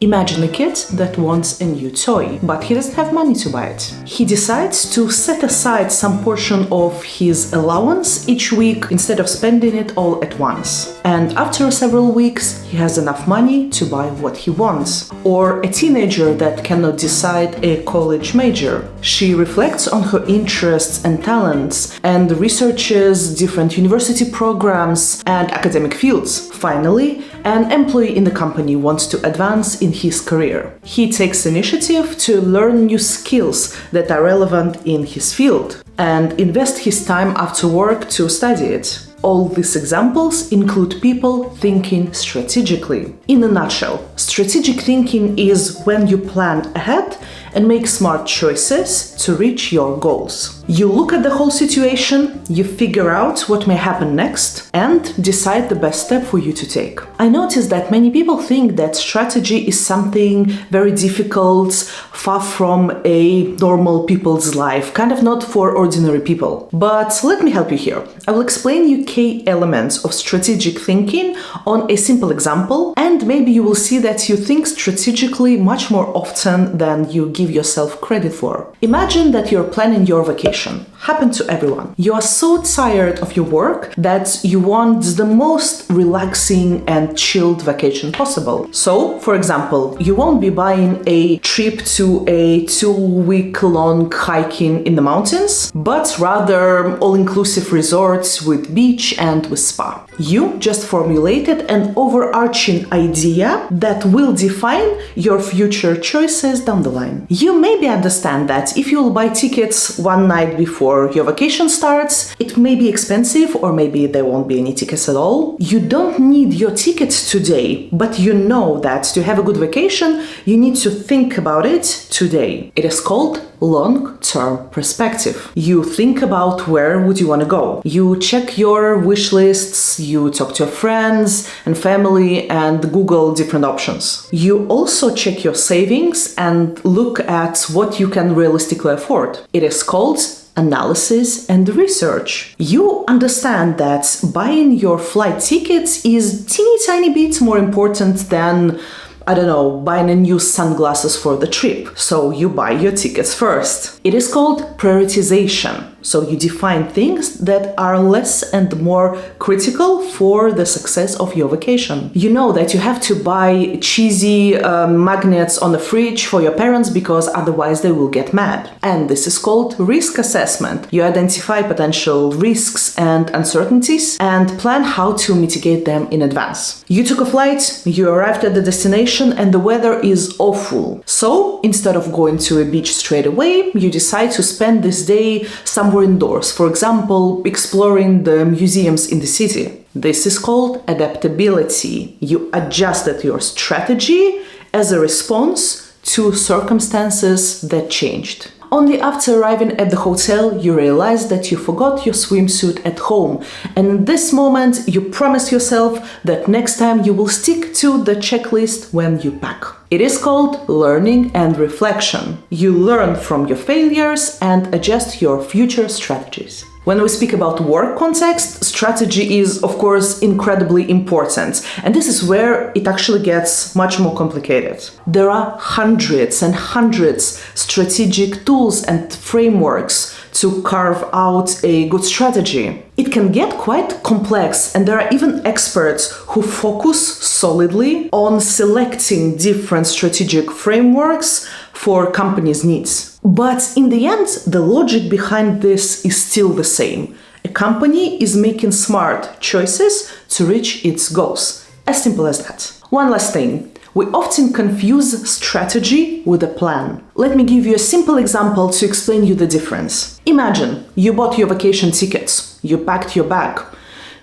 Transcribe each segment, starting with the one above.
Imagine a kid that wants a new toy, but he doesn't have money to buy it. He decides to set aside some portion of his allowance each week instead of spending it all at once. And after several weeks, he has enough money to buy what he wants. Or a teenager that cannot decide a college major. She reflects on her interests and talents and researches different university programs and academic fields. Finally, an employee in the company wants to advance in his career. He takes initiative to learn new skills that are relevant in his field and invest his time after work to study it. All these examples include people thinking strategically. In a nutshell, strategic thinking is when you plan ahead and make smart choices to reach your goals. You look at the whole situation, you figure out what may happen next, and decide the best step for you to take. I noticed that many people think that strategy is something very difficult, far from a normal people's life, kind of not for ordinary people. But let me help you here. I will explain you key elements of strategic thinking on a simple example, and maybe you will see that you think strategically much more often than you give yourself credit for. Imagine that you're planning your vacation. Happen to everyone. You are so tired of your work that you want the most relaxing and chilled vacation possible. So, for example, you won't be buying a trip to a 2-week-long hiking in the mountains, but rather all-inclusive resorts with beach and with spa. You just formulated an overarching idea that will define your future choices down the line. You maybe understand that if you'll buy tickets one night before your vacation starts, it may be expensive or maybe there won't be any tickets at all. You don't need your tickets today, but you know that to have a good vacation, you need to think about it today. It is called long-term perspective. You think about where would you want to go. You check your wish lists, you talk to your friends and family and Google different options. You also check your savings and look at what you can realistically afford. It is called analysis and research. You understand that buying your flight tickets is teeny tiny bit more important than buying a new sunglasses for the trip. So you buy your tickets first. It is called prioritization. So you define things that are less and more critical for the success of your vacation. You know that you have to buy cheesy magnets on the fridge for your parents because otherwise they will get mad. And this is called risk assessment. You identify potential risks and uncertainties and plan how to mitigate them in advance. You took a flight, you arrived at the destination and the weather is awful. So instead of going to a beach straight away, you decide to spend this day somewhere indoors, for example, exploring the museums in the city. This is called adaptability. You adjusted your strategy as a response to circumstances that changed. Only after arriving at the hotel, you realize that you forgot your swimsuit at home. And in this moment, you promise yourself that next time you will stick to the checklist when you pack. It is called learning and reflection. You learn from your failures and adjust your future strategies. When we speak about work context, strategy is, of course, incredibly important. And this is where it actually gets much more complicated. There are hundreds and hundreds strategic tools and frameworks to carve out a good strategy. It can get quite complex, and there are even experts who focus solidly on selecting different strategic frameworks for companies' needs. But in the end, the logic behind this is still the same. A company is making smart choices to reach its goals. As simple as that. One last thing. We often confuse strategy with a plan. Let me give you a simple example to explain you the difference. Imagine you bought your vacation tickets, you packed your bag,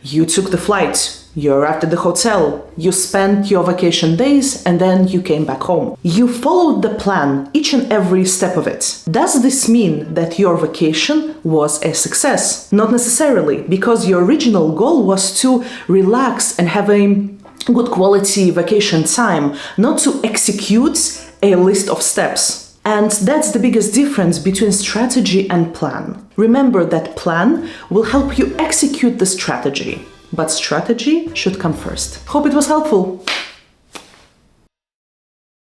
you took the flight, you arrived at the hotel, you spent your vacation days, and then you came back home. You followed the plan, each and every step of it. Does this mean that your vacation was a success? Not necessarily, because your original goal was to relax and have a good quality vacation time, not to execute a list of steps. And that's the biggest difference between strategy and plan. Remember that plan will help you execute the strategy, but strategy should come first. Hope it was helpful.